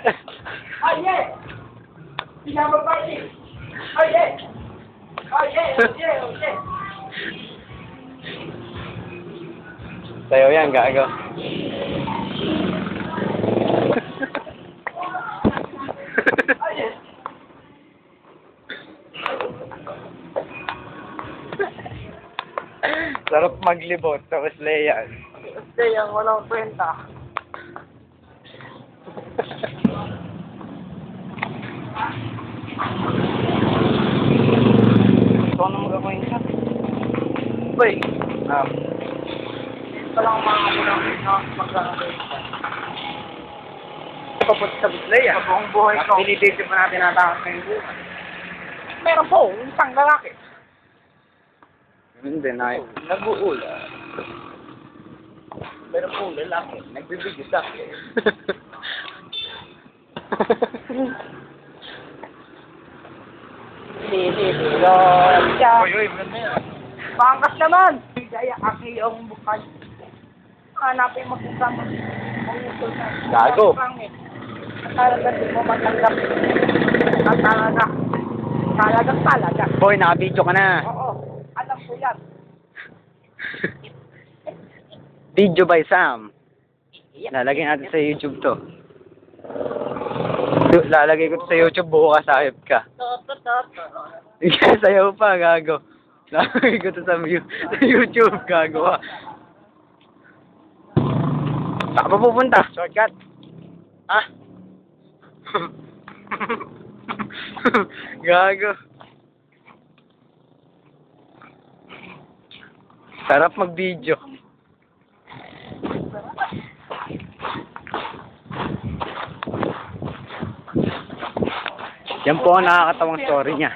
Oh yeah! Pinama party! Oh yeah! Oh yeah! Oh yeah! Oh yeah! Sayo yan, gago. Oh yeah! Sarap maglibot, tapos layan. Kasi yung walang kwenta. Ito na magagawin ka. Boy, Ah, ito lang ang mga kulang na magkakaroon. Papunta sa butlay ah. Sa buong buhay ko. Binibidyo pa natin natawag na yung buhay. Meron po, isang lalaki. hindi na. Nag-uula. Meron po lalaki. Nagbibigyo sa akin. Uy, maganda yan. Pangkas naman! Kaya aki yung bukal. Hanapin mo kung saan Gago. Talaga di mo matanggap. At talaga. Talaga. Boy, naka-video ka na. Oo. Alam ko yan. Video by Sam. Lalagay natin sa YouTube to. Lalagay ko to sa YouTube, bukas sakit ka. Sayaw pa, gago. Lalagay ko to sa YouTube, gago. Saan pa pupunta? Shortcut. Ha? Gago. Sarap mag-video. Yan po ang nakakatawang story niya.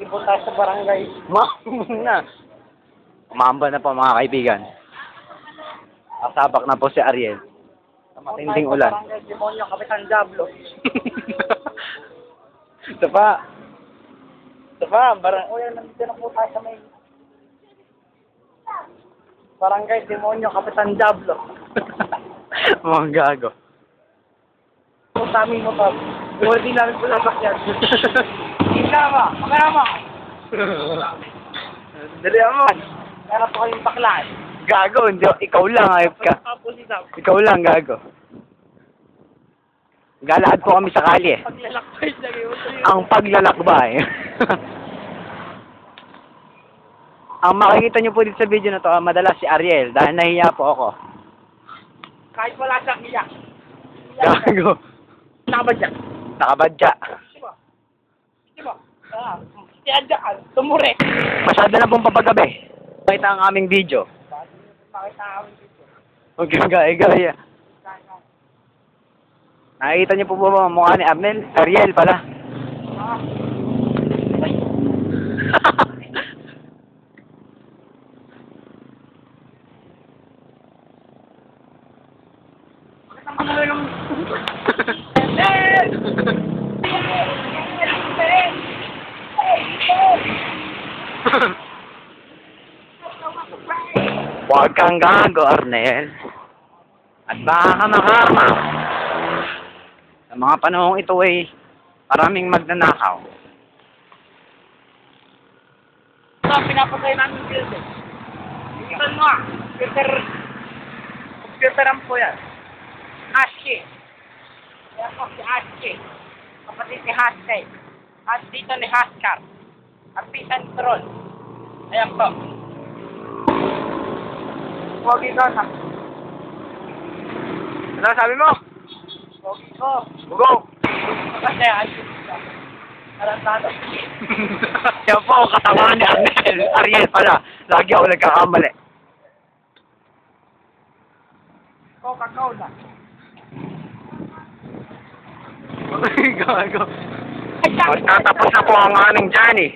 Ibon tayo sa barangay. Na. Umamba na po mga kaibigan. Kasabak na po si Ariel. Sa matinding ulan. Barangay Demonyo, Kapitan Diablo. Ito pa. O yan, nandito na po tayo sa may Barangay Demonyo, Kapitan Diablo. Mga gago. Kung sa aming motor, hindi namin po sasakyan. Isama, makarama. Dali naman. Meron po kayong baklaan. Gago, hindi. Ikaw lang, ayop ka. Tapos isa, Ikaw lang, gago. Galahad po kami sa kalye. paglalakbay sa iyo. Ang paglalakbay. Ang makikita nyo po dito sa video na to, madalas si Ariel, dahil nahiya po ako. Kahit wala siyang iyak. Gago. Nakabadya. Nakabadya. Diba? Siyadya ka, tumure. Masyado na pong papagabi. Pakita ang aming video. Pakita kami dito. Huwag kang gaya-gaya. Nakikita niyo po ba ang mukha ni Ariel pala? Huwag kang gago, Arnel. At baka ka makama. Sa mga panahong ito ay maraming magnanakaw. Ito, pinapatay namin yung filter. Ito nga, filteran po yan. Ashi. Yan po si Ashi. Kapatid ni Haskay. At dito ni Haskar. At pisan ni Troll. Ayan po. Pogi ko na. Ano sabi mo? Pogi ko. Go! Kasi Ashi. Tarantado. Yan po ang katawan ni Ariel pala. Lagi ako nagkakamali. Coca-Cola. Gago. Tatapos na po ang aming journey.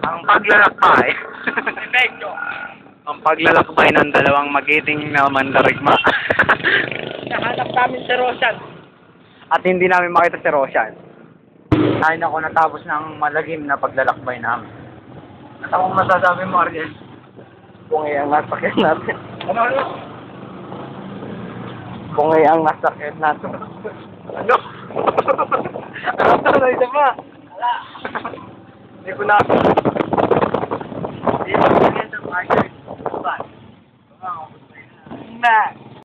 Ang paglalakbay. Medyo. Ang paglalakbay ng dalawang magiting na mandarigma. Nahanap namin si Roshan. At hindi namin makita si Roshan. Dahil ako natapos ng malagim na paglalakbay namin. At akong masasabi mo, Ariel, kung iangat pa kayo natin. Ano? Kung ay ang nasakit nato. Ano? Ano? Isa pa? Wala. Hindi ko na. Hindi ko na. Hindi ko na.